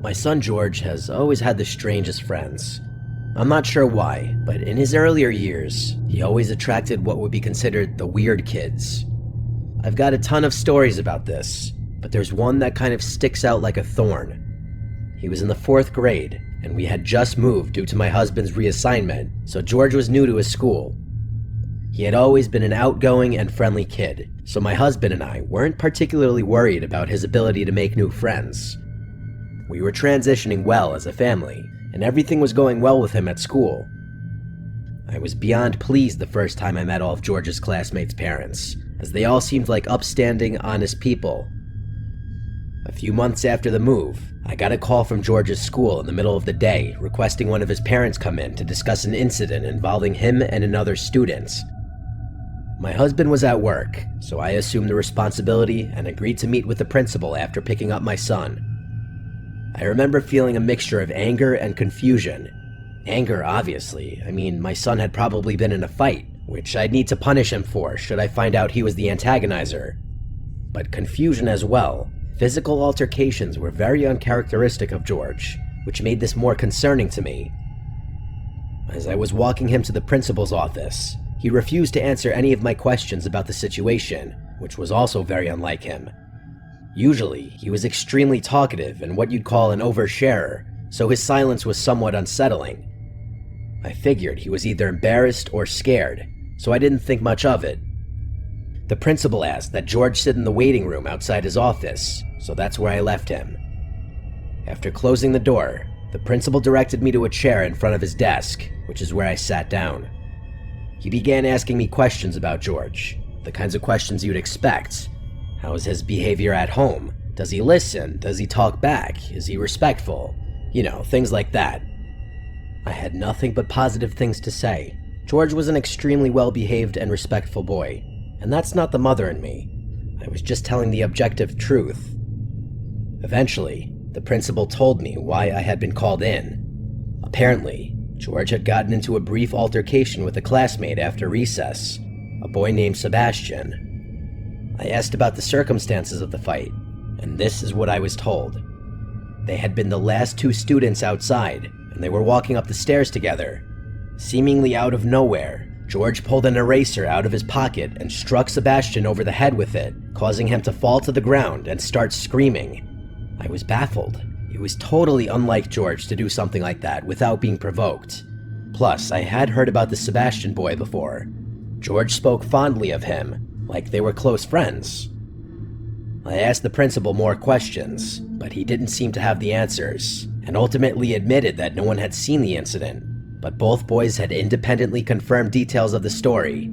My son George has always had the strangest friends. I'm not sure why, but in his earlier years, he always attracted what would be considered the weird kids. I've got a ton of stories about this, but there's one that kind of sticks out like a thorn. He was in the 4th grade, and we had just moved due to my husband's reassignment, so George was new to his school. He had always been an outgoing and friendly kid, so my husband and I weren't particularly worried about his ability to make new friends. We were transitioning well as a family, and everything was going well with him at school. I was beyond pleased the first time I met all of George's classmates' parents, as they all seemed like upstanding, honest people. A few months after the move, I got a call from George's school in the middle of the day requesting one of his parents come in to discuss an incident involving him and another student. My husband was at work, so I assumed the responsibility and agreed to meet with the principal after picking up my son. I remember feeling a mixture of anger and confusion. Anger, obviously. I mean, my son had probably been in a fight, which I'd need to punish him for should I find out he was the antagonizer. But confusion as well. Physical altercations were very uncharacteristic of George, which made this more concerning to me. As I was walking him to the principal's office, he refused to answer any of my questions about the situation, which was also very unlike him. Usually, he was extremely talkative and what you'd call an oversharer, so his silence was somewhat unsettling. I figured he was either embarrassed or scared, so I didn't think much of it. The principal asked that George sit in the waiting room outside his office, so that's where I left him. After closing the door, the principal directed me to a chair in front of his desk, which is where I sat down. He began asking me questions about George, the kinds of questions you'd expect. How is his behavior at home? Does he listen? Does he talk back? Is he respectful? You know, things like that. I had nothing but positive things to say. George was an extremely well-behaved and respectful boy, and that's not the mother in me. I was just telling the objective truth. Eventually, the principal told me why I had been called in. Apparently, George had gotten into a brief altercation with a classmate after recess, a boy named Sebastian. I asked about the circumstances of the fight, and this is what I was told. They had been the last 2 students outside, and they were walking up the stairs together. Seemingly out of nowhere, George pulled an eraser out of his pocket and struck Sebastian over the head with it, causing him to fall to the ground and start screaming. I was baffled. It was totally unlike George to do something like that without being provoked. Plus, I had heard about the Sebastian boy before. George spoke fondly of him, like they were close friends. I asked the principal more questions, but he didn't seem to have the answers, and ultimately admitted that no one had seen the incident, but both boys had independently confirmed details of the story.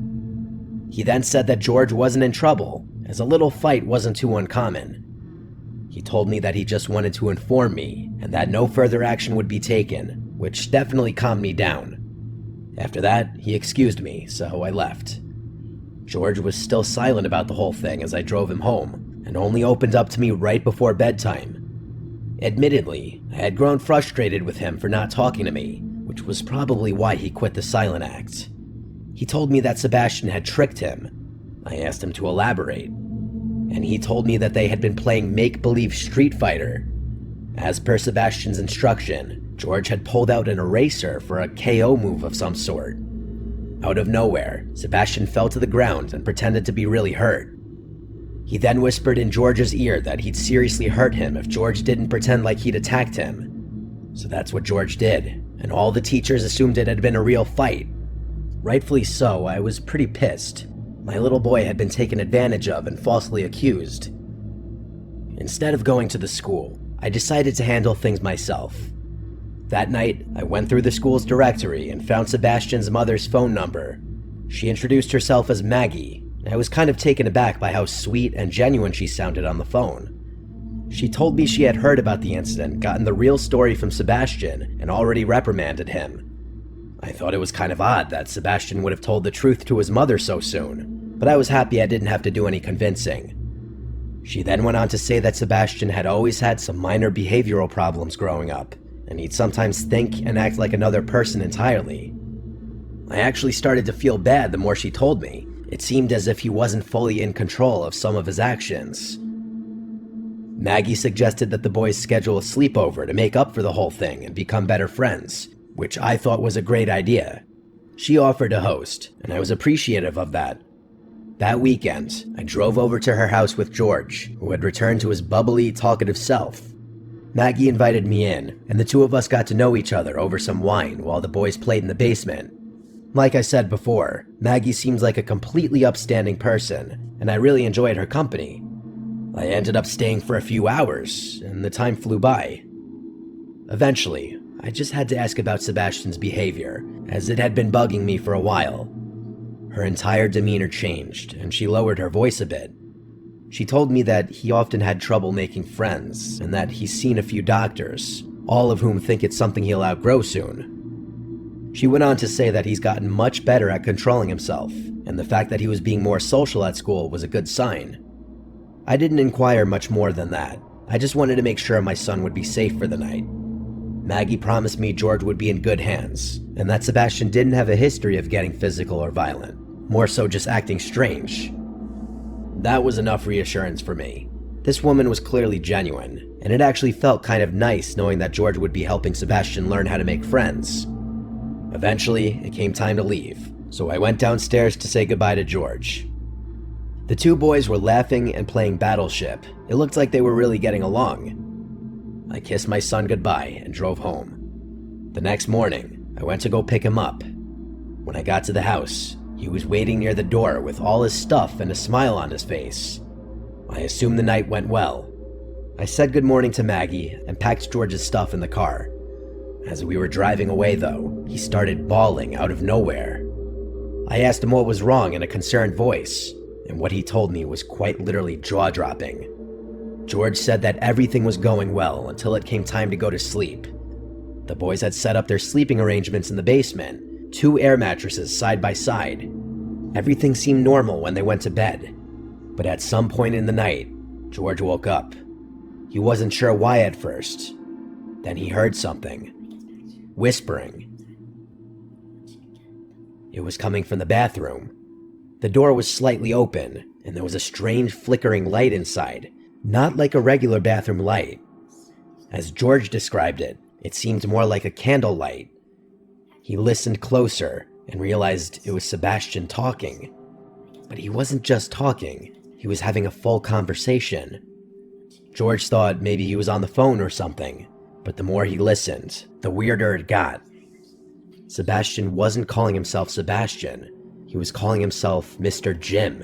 He then said that George wasn't in trouble, as a little fight wasn't too uncommon. He told me that he just wanted to inform me, and that no further action would be taken, which definitely calmed me down. After that, he excused me, so I left. George was still silent about the whole thing as I drove him home, and only opened up to me right before bedtime. Admittedly, I had grown frustrated with him for not talking to me, which was probably why he quit the silent act. He told me that Sebastian had tricked him. I asked him to elaborate, and he told me that they had been playing make-believe Street Fighter. As per Sebastian's instruction, George had pulled out an eraser for a KO move of some sort. Out of nowhere, Sebastian fell to the ground and pretended to be really hurt. He then whispered in George's ear that he'd seriously hurt him if George didn't pretend like he'd attacked him. So that's what George did, and all the teachers assumed it had been a real fight. Rightfully so, I was pretty pissed. My little boy had been taken advantage of and falsely accused. Instead of going to the school, I decided to handle things myself. That night, I went through the school's directory and found Sebastian's mother's phone number. She introduced herself as Maggie, and I was kind of taken aback by how sweet and genuine she sounded on the phone. She told me she had heard about the incident, gotten the real story from Sebastian, and already reprimanded him. I thought it was kind of odd that Sebastian would have told the truth to his mother so soon, but I was happy I didn't have to do any convincing. She then went on to say that Sebastian had always had some minor behavioral problems growing up, and he'd sometimes think and act like another person entirely. I actually started to feel bad the more she told me. It seemed as if he wasn't fully in control of some of his actions. Maggie suggested that the boys schedule a sleepover to make up for the whole thing and become better friends, which I thought was a great idea. She offered to host, and I was appreciative of that. That weekend, I drove over to her house with George, who had returned to his bubbly, talkative self. Maggie invited me in, and the two of us got to know each other over some wine while the boys played in the basement. Like I said before, Maggie seems like a completely upstanding person, and I really enjoyed her company. I ended up staying for a few hours, and the time flew by. Eventually, I just had to ask about Sebastian's behavior, as it had been bugging me for a while. Her entire demeanor changed, and she lowered her voice a bit. She told me that he often had trouble making friends, and that he's seen a few doctors, all of whom think it's something he'll outgrow soon. She went on to say that he's gotten much better at controlling himself, and the fact that he was being more social at school was a good sign. I didn't inquire much more than that. I just wanted to make sure my son would be safe for the night. Maggie promised me George would be in good hands, and that Sebastian didn't have a history of getting physical or violent, more so just acting strange. That was enough reassurance for me. This woman was clearly genuine, and it actually felt kind of nice knowing that George would be helping Sebastian learn how to make friends. Eventually, it came time to leave, so I went downstairs to say goodbye to George. The two boys were laughing and playing Battleship. It looked like they were really getting along. I kissed my son goodbye and drove home. The next morning, I went to go pick him up. When I got to the house, he was waiting near the door with all his stuff and a smile on his face. I assumed the night went well. I said good morning to Maggie and packed George's stuff in the car. As we were driving away though, he started bawling out of nowhere. I asked him what was wrong in a concerned voice, and what he told me was quite literally jaw-dropping. George said that everything was going well until it came time to go to sleep. The boys had set up their sleeping arrangements in the basement, 2 air mattresses side by side. Everything seemed normal when they went to bed, but at some point in the night, George woke up. He wasn't sure why at first. Then he heard something. Whispering. It was coming from the bathroom. The door was slightly open, and there was a strange flickering light inside, not like a regular bathroom light. As George described it, it seemed more like a candle light. He listened closer and realized it was Sebastian talking. But he wasn't just talking, he was having a full conversation. George thought maybe he was on the phone or something, but the more he listened, the weirder it got. Sebastian wasn't calling himself Sebastian, he was calling himself Mr. Jim.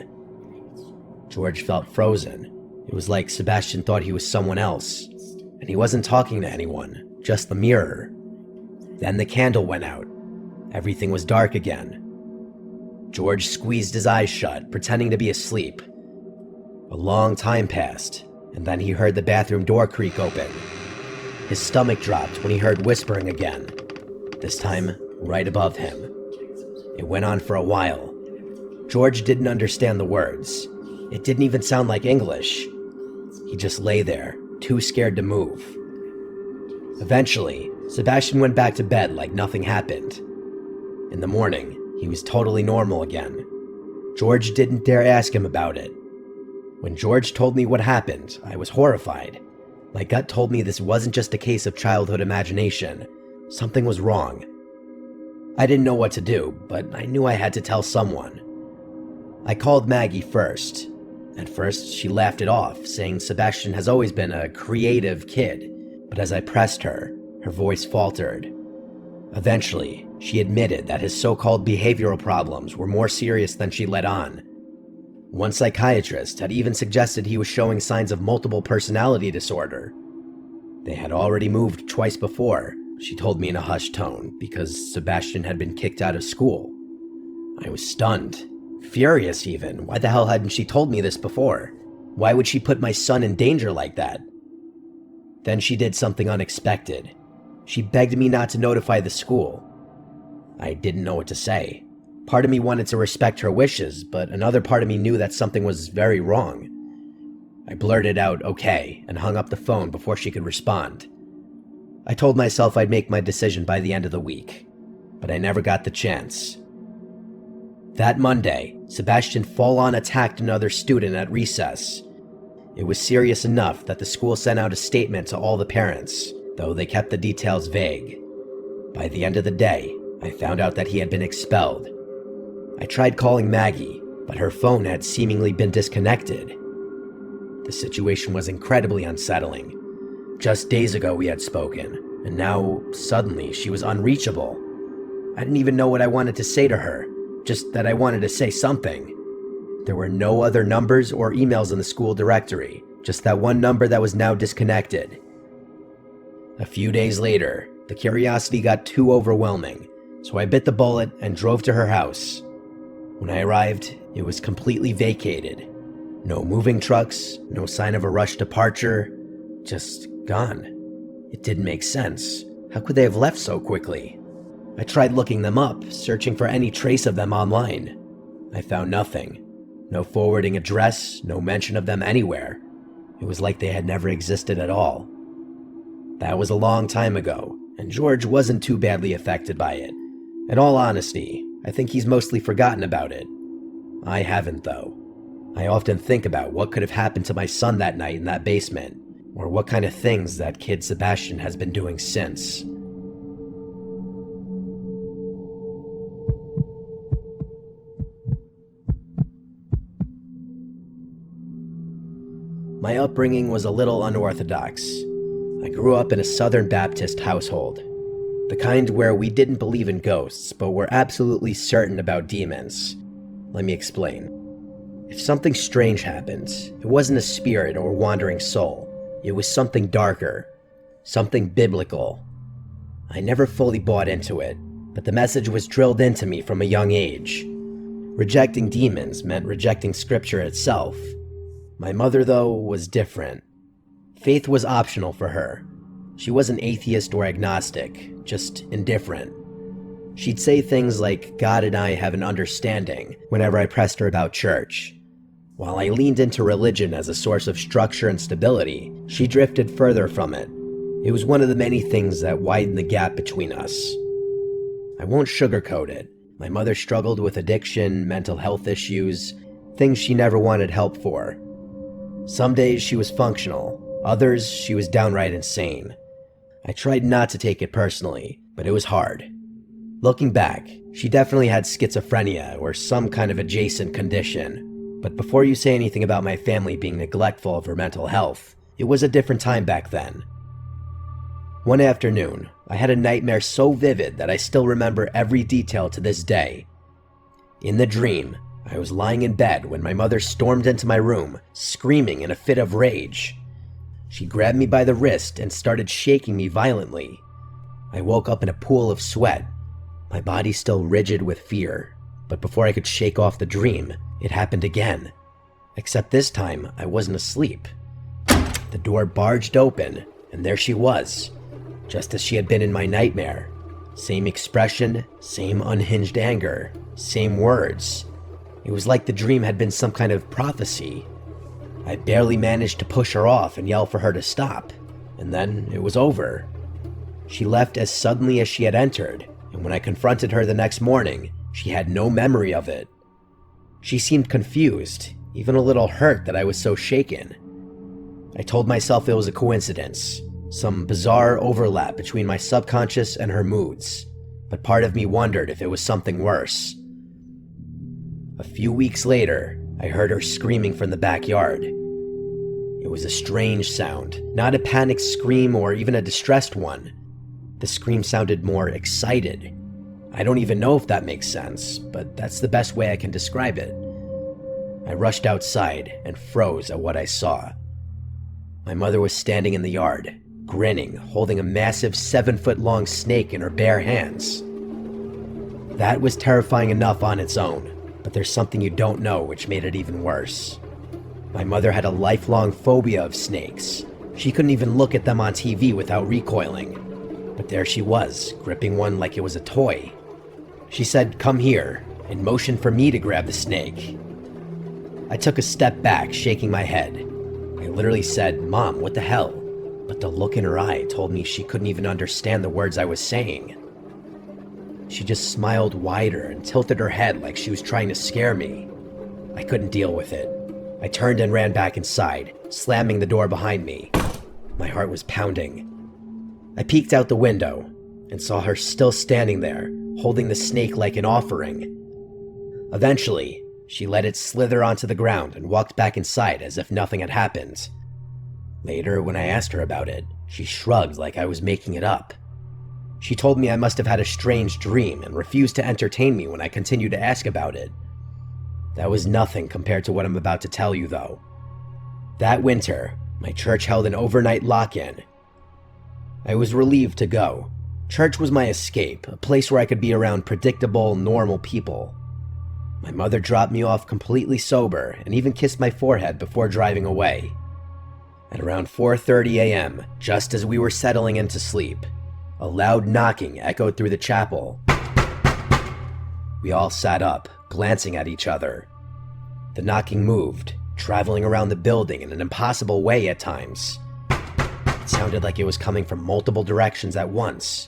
George felt frozen. It was like Sebastian thought he was someone else, and he wasn't talking to anyone, just the mirror. Then the candle went out. Everything was dark again. George squeezed his eyes shut, pretending to be asleep. A long time passed, and then he heard the bathroom door creak open. His stomach dropped when he heard whispering again, this time right above him. It went on for a while. George didn't understand the words. It didn't even sound like English. He just lay there, too scared to move. Eventually, Sebastian went back to bed like nothing happened. In the morning, he was totally normal again. George didn't dare ask him about it. When George told me what happened, I was horrified. My gut told me this wasn't just a case of childhood imagination. Something was wrong. I didn't know what to do, but I knew I had to tell someone. I called Maggie first. At first, she laughed it off, saying Sebastian has always been a creative kid, but as I pressed her, her voice faltered. Eventually, she admitted that his so-called behavioral problems were more serious than she let on. One psychiatrist had even suggested he was showing signs of multiple personality disorder. They had already moved twice before, she told me in a hushed tone, because Sebastian had been kicked out of school. I was stunned. Furious even. Why the hell hadn't she told me this before? Why would she put my son in danger like that? Then she did something unexpected. She begged me not to notify the school. I didn't know what to say. Part of me wanted to respect her wishes, but another part of me knew that something was very wrong. I blurted out, okay, and hung up the phone before she could respond. I told myself I'd make my decision by the end of the week, but I never got the chance. That Monday, Sebastian full-on attacked another student at recess. It was serious enough that the school sent out a statement to all the parents, though they kept the details vague. By the end of the day, I found out that he had been expelled. I tried calling Maggie, but her phone had seemingly been disconnected. The situation was incredibly unsettling. Just days ago we had spoken, and now, suddenly, she was unreachable. I didn't even know what I wanted to say to her, just that I wanted to say something. There were no other numbers or emails in the school directory, just that one number that was now disconnected. A few days later, the curiosity got too overwhelming, so I bit the bullet and drove to her house. When I arrived, it was completely vacated. No moving trucks, no sign of a rushed departure, just gone. It didn't make sense. How could they have left so quickly? I tried looking them up, searching for any trace of them online. I found nothing. No forwarding address, no mention of them anywhere. It was like they had never existed at all. That was a long time ago, and George wasn't too badly affected by it. In all honesty, I think he's mostly forgotten about it. I haven't, though. I often think about what could have happened to my son that night in that basement, or what kind of things that kid Sebastian has been doing since. My upbringing was a little unorthodox. I grew up in a Southern Baptist household, the kind where we didn't believe in ghosts, but were absolutely certain about demons. Let me explain. If something strange happened, it wasn't a spirit or wandering soul. It was something darker, something biblical. I never fully bought into it, but the message was drilled into me from a young age. Rejecting demons meant rejecting scripture itself. My mother, though, was different. Faith was optional for her. She wasn't atheist or agnostic, just indifferent. She'd say things like, "God and I have an understanding," whenever I pressed her about church. While I leaned into religion as a source of structure and stability, she drifted further from it. It was one of the many things that widened the gap between us. I won't sugarcoat it. My mother struggled with addiction, mental health issues, things she never wanted help for. Some days she was functional, others she was downright insane. I tried not to take it personally, but it was hard. Looking back, she definitely had schizophrenia or some kind of adjacent condition. But before you say anything about my family being neglectful of her mental health, it was a different time back then. One afternoon, I had a nightmare so vivid that I still remember every detail to this day. In the dream, I was lying in bed when my mother stormed into my room, screaming in a fit of rage. She grabbed me by the wrist and started shaking me violently. I woke up in a pool of sweat, my body still rigid with fear. But before I could shake off the dream, it happened again. Except this time, I wasn't asleep. The door barged open, and there she was, just as she had been in my nightmare. Same expression, same unhinged anger, same words. It was like the dream had been some kind of prophecy. I barely managed to push her off and yell for her to stop, and then it was over. She left as suddenly as she had entered, and when I confronted her the next morning, she had no memory of it. She seemed confused, even a little hurt that I was so shaken. I told myself it was a coincidence, some bizarre overlap between my subconscious and her moods, but part of me wondered if it was something worse. A few weeks later, I heard her screaming from the backyard. It was a strange sound, not a panicked scream or even a distressed one. The scream sounded more excited. I don't even know if that makes sense, but that's the best way I can describe it. I rushed outside and froze at what I saw. My mother was standing in the yard, grinning, holding a massive 7-foot-long snake in her bare hands. That was terrifying enough on its own, but there's something you don't know which made it even worse. My mother had a lifelong phobia of snakes. She couldn't even look at them on TV without recoiling. But there she was, gripping one like it was a toy. She said, "Come here," and motioned for me to grab the snake. I took a step back, shaking my head. I literally said, "Mom, what the hell?" But the look in her eye told me she couldn't even understand the words I was saying. She just smiled wider and tilted her head like she was trying to scare me. I couldn't deal with it. I turned and ran back inside, slamming the door behind me. My heart was pounding. I peeked out the window and saw her still standing there, holding the snake like an offering. Eventually, she let it slither onto the ground and walked back inside as if nothing had happened. Later, when I asked her about it, she shrugged like I was making it up. She told me I must have had a strange dream and refused to entertain me when I continued to ask about it. That was nothing compared to what I'm about to tell you, though. That winter, my church held an overnight lock-in. I was relieved to go. Church was my escape, a place where I could be around predictable, normal people. My mother dropped me off completely sober and even kissed my forehead before driving away. At around 4:30 a.m., just as we were settling into sleep, a loud knocking echoed through the chapel. We all sat up, glancing at each other. The knocking moved, traveling around the building in an impossible way at times. It sounded like it was coming from multiple directions at once.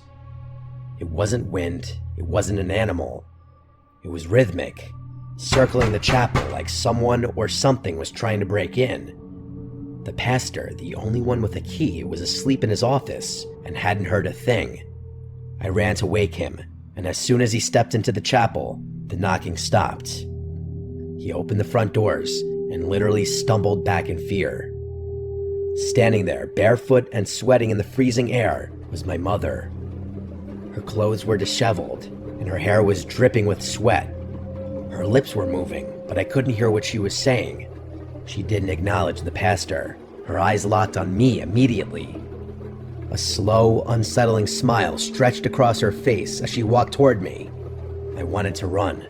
It wasn't wind, it wasn't an animal. It was rhythmic, circling the chapel like someone or something was trying to break in. The pastor, the only one with a key, was asleep in his office and hadn't heard a thing. I ran to wake him, and as soon as he stepped into the chapel, the knocking stopped. He opened the front doors and literally stumbled back in fear. Standing there, barefoot and sweating in the freezing air, was my mother. Her clothes were disheveled, and her hair was dripping with sweat. Her lips were moving, but I couldn't hear what she was saying. She didn't acknowledge the pastor. Her eyes locked on me immediately. A slow, unsettling smile stretched across her face as she walked toward me. I wanted to run.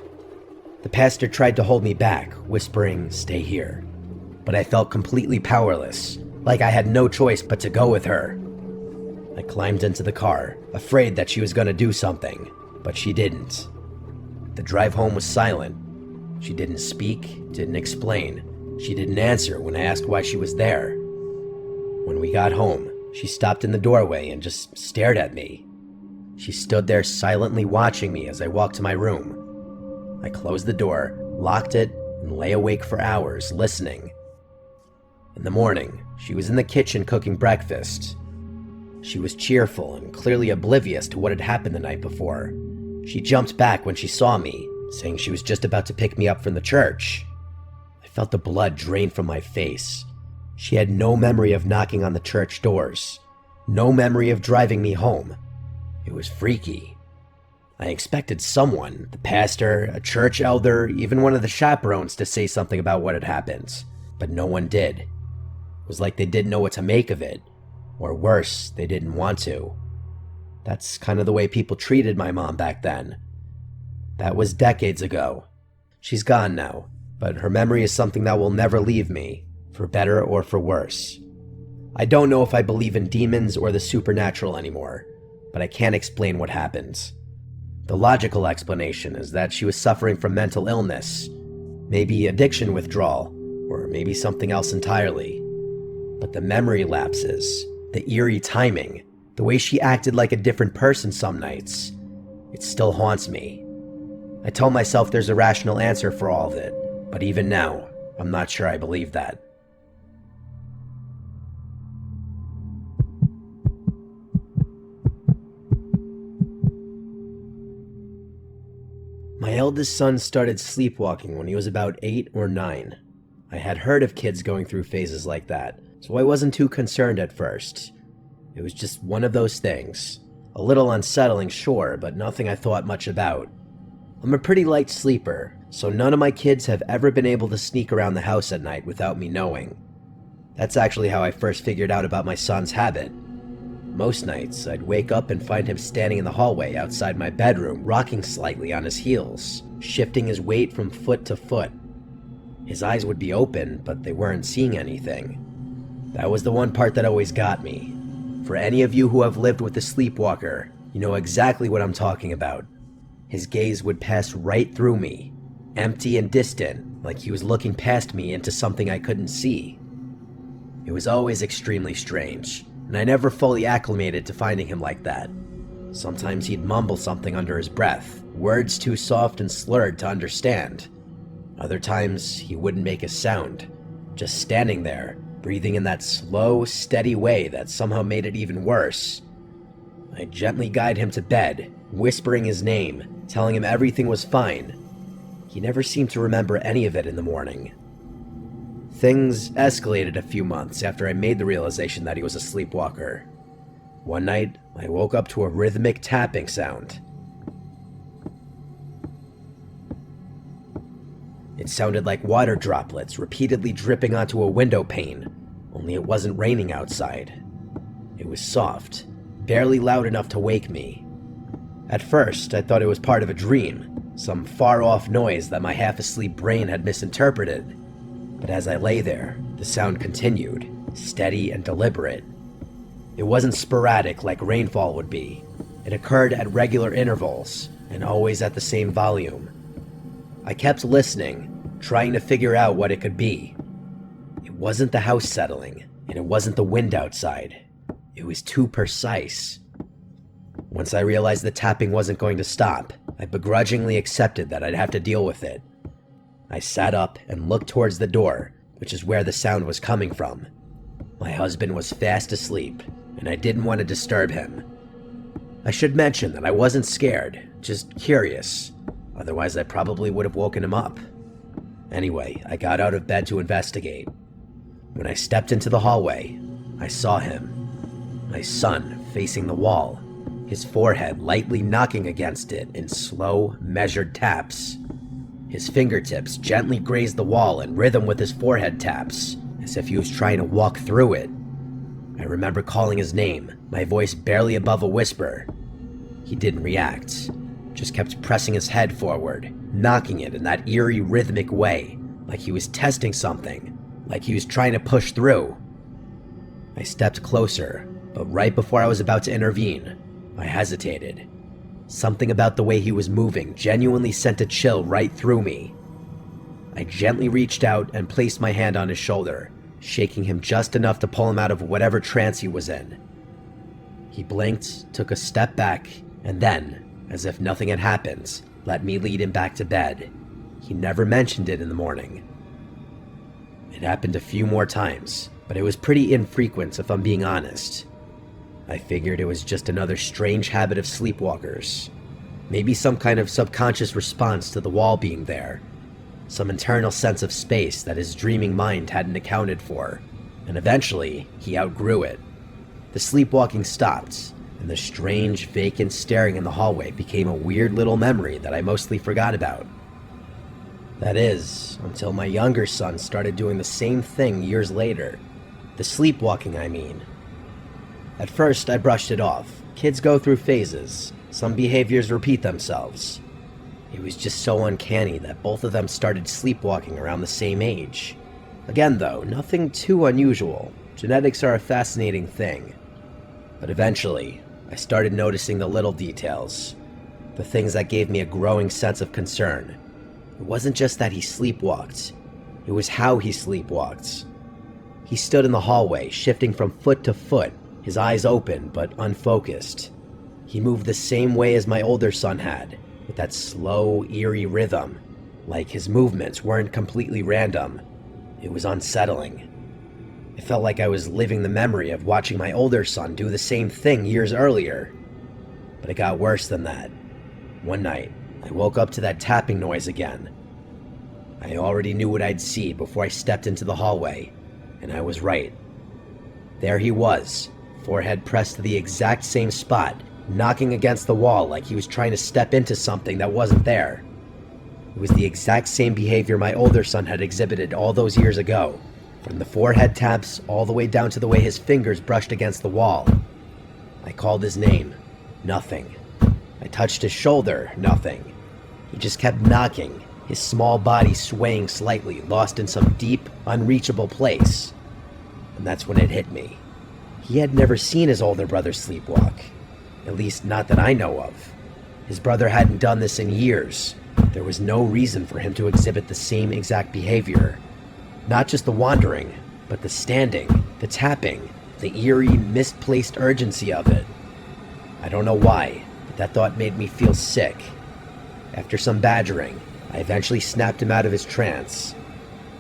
The pastor tried to hold me back, whispering, "Stay here." But I felt completely powerless, like I had no choice but to go with her. I climbed into the car, afraid that she was going to do something, but she didn't. The drive home was silent. She didn't speak, didn't explain. She didn't answer when I asked why she was there. When we got home, she stopped in the doorway and just stared at me. She stood there silently watching me as I walked to my room. I closed the door, locked it, and lay awake for hours listening. In the morning, she was in the kitchen cooking breakfast. She was cheerful and clearly oblivious to what had happened the night before. She jumped back when she saw me, saying she was just about to pick me up from the church. I felt the blood drain from my face. She had no memory of knocking on the church doors, no memory of driving me home. It was freaky. I expected someone, the pastor, a church elder, even one of the chaperones, to say something about what had happened, but no one did. It was like they didn't know what to make of it, or worse, they didn't want to. That's kind of the way people treated my mom back then. That was decades ago. She's gone now, but her memory is something that will never leave me, for better or for worse. I don't know if I believe in demons or the supernatural anymore, but I can't explain what happened. The logical explanation is that she was suffering from mental illness, maybe addiction withdrawal, or maybe something else entirely. But the memory lapses, the eerie timing, the way she acted like a different person some nights, it still haunts me. I tell myself there's a rational answer for all of it, but even now, I'm not sure I believe that. My eldest son started sleepwalking when he was about 8 or 9. I had heard of kids going through phases like that, so I wasn't too concerned at first. It was just one of those things. A little unsettling, sure, but nothing I thought much about. I'm a pretty light sleeper, so none of my kids have ever been able to sneak around the house at night without me knowing. That's actually how I first figured out about my son's habit. Most nights, I'd wake up and find him standing in the hallway outside my bedroom, rocking slightly on his heels, shifting his weight from foot to foot. His eyes would be open, but they weren't seeing anything. That was the one part that always got me. For any of you who have lived with a sleepwalker, you know exactly what I'm talking about. His gaze would pass right through me, empty and distant, like he was looking past me into something I couldn't see. It was always extremely strange, and I never fully acclimated to finding him like that. Sometimes he'd mumble something under his breath, words too soft and slurred to understand. Other times, he wouldn't make a sound, just standing there, breathing in that slow, steady way that somehow made it even worse. I gently guided him to bed, whispering his name, telling him everything was fine. He never seemed to remember any of it in the morning. Things escalated a few months after I made the realization that he was a sleepwalker. One night, I woke up to a rhythmic tapping sound. It sounded like water droplets repeatedly dripping onto a window pane, only it wasn't raining outside. It was soft, barely loud enough to wake me. At first, I thought it was part of a dream, some far-off noise that my half-asleep brain had misinterpreted. But as I lay there, the sound continued, steady and deliberate. It wasn't sporadic like rainfall would be. It occurred at regular intervals, and always at the same volume. I kept listening, trying to figure out what it could be. It wasn't the house settling, and it wasn't the wind outside. It was too precise. Once I realized the tapping wasn't going to stop, I begrudgingly accepted that I'd have to deal with it. I sat up and looked towards the door, which is where the sound was coming from. My husband was fast asleep, and I didn't want to disturb him. I should mention that I wasn't scared, just curious. Otherwise, I probably would have woken him up. Anyway, I got out of bed to investigate. When I stepped into the hallway, I saw him. My son facing the wall, his forehead lightly knocking against it in slow, measured taps. His fingertips gently grazed the wall in rhythm with his forehead taps, as if he was trying to walk through it. I remember calling his name, my voice barely above a whisper. He didn't react, just kept pressing his head forward, knocking it in that eerie rhythmic way, like he was testing something, like he was trying to push through. I stepped closer, but right before I was about to intervene, I hesitated. Something about the way he was moving genuinely sent a chill right through me. I gently reached out and placed my hand on his shoulder, shaking him just enough to pull him out of whatever trance he was in. He blinked, took a step back, and then, as if nothing had happened, let me lead him back to bed. He never mentioned it in the morning. It happened a few more times, but it was pretty infrequent if I'm being honest. I figured it was just another strange habit of sleepwalkers. Maybe some kind of subconscious response to the wall being there. Some internal sense of space that his dreaming mind hadn't accounted for. And eventually, he outgrew it. The sleepwalking stopped, and the strange, vacant staring in the hallway became a weird little memory that I mostly forgot about. That is, until my younger son started doing the same thing years later. The sleepwalking, I mean. At first, I brushed it off. Kids go through phases. Some behaviors repeat themselves. It was just so uncanny that both of them started sleepwalking around the same age. Again though, nothing too unusual. Genetics are a fascinating thing. But eventually, I started noticing the little details. The things that gave me a growing sense of concern. It wasn't just that he sleepwalked. It was how he sleepwalked. He stood in the hallway, shifting from foot to foot, his eyes open but unfocused. He moved the same way as my older son had, with that slow, eerie rhythm, like his movements weren't completely random. It was unsettling. It felt like I was living the memory of watching my older son do the same thing years earlier. But it got worse than that. One night, I woke up to that tapping noise again. I already knew what I'd see before I stepped into the hallway, and I was right. There he was, forehead pressed to the exact same spot, knocking against the wall like he was trying to step into something that wasn't there. It was the exact same behavior my older son had exhibited all those years ago, from the forehead taps all the way down to the way his fingers brushed against the wall. I called his name. Nothing. I touched his shoulder. Nothing. He just kept knocking, his small body swaying slightly, lost in some deep, unreachable place. And that's when it hit me. He had never seen his older brother sleepwalk. At least not that I know of. His brother hadn't done this in years. There was no reason for him to exhibit the same exact behavior. Not just the wandering, but the standing, the tapping, the eerie, misplaced urgency of it. I don't know why, but that thought made me feel sick. After some badgering, I eventually snapped him out of his trance.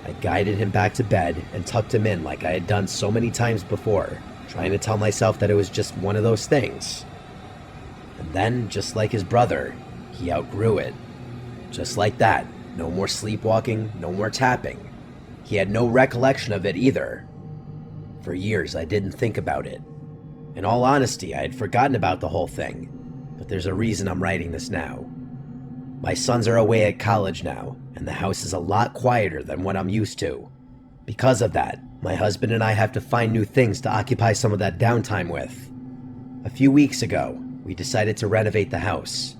I guided him back to bed and tucked him in like I had done so many times before, trying to tell myself that it was just one of those things. And then, just like his brother, he outgrew it. Just like that, no more sleepwalking, no more tapping. He had no recollection of it either. For years, I didn't think about it. In all honesty, I had forgotten about the whole thing, but there's a reason I'm writing this now. My sons are away at college now, and the house is a lot quieter than what I'm used to. Because of that, my husband and I have to find new things to occupy some of that downtime with. A few weeks ago, we decided to renovate the house.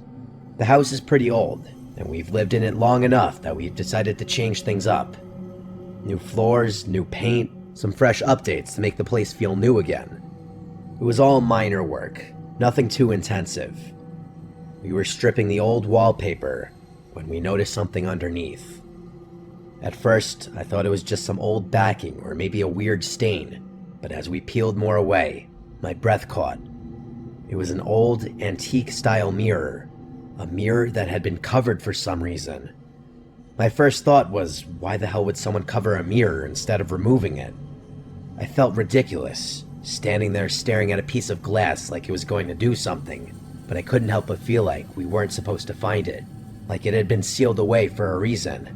The house is pretty old, and we've lived in it long enough that we've decided to change things up. New floors, new paint, some fresh updates to make the place feel new again. It was all minor work, nothing too intensive. We were stripping the old wallpaper when we noticed something underneath. At first, I thought it was just some old backing or maybe a weird stain, but as we peeled more away, my breath caught. It was an old, antique-style mirror, a mirror that had been covered for some reason. My first thought was, why the hell would someone cover a mirror instead of removing it? I felt ridiculous, standing there staring at a piece of glass like it was going to do something, but I couldn't help but feel like we weren't supposed to find it, like it had been sealed away for a reason.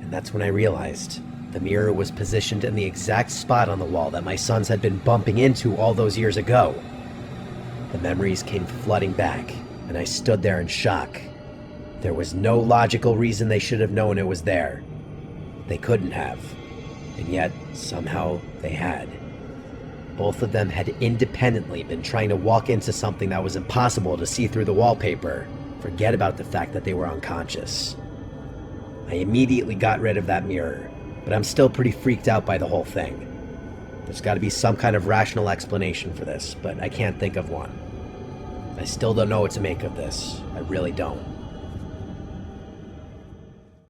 And that's when I realized the mirror was positioned in the exact spot on the wall that my sons had been bumping into all those years ago. The memories came flooding back, and I stood there in shock. There was no logical reason they should have known it was there. They couldn't have, and yet somehow they had. Both of them had independently been trying to walk into something that was impossible to see through the wallpaper. Forget about the fact that they were unconscious. I immediately got rid of that mirror, but I'm still pretty freaked out by the whole thing. There's got to be some kind of rational explanation for this, but I can't think of one. I still don't know what to make of this. I really don't.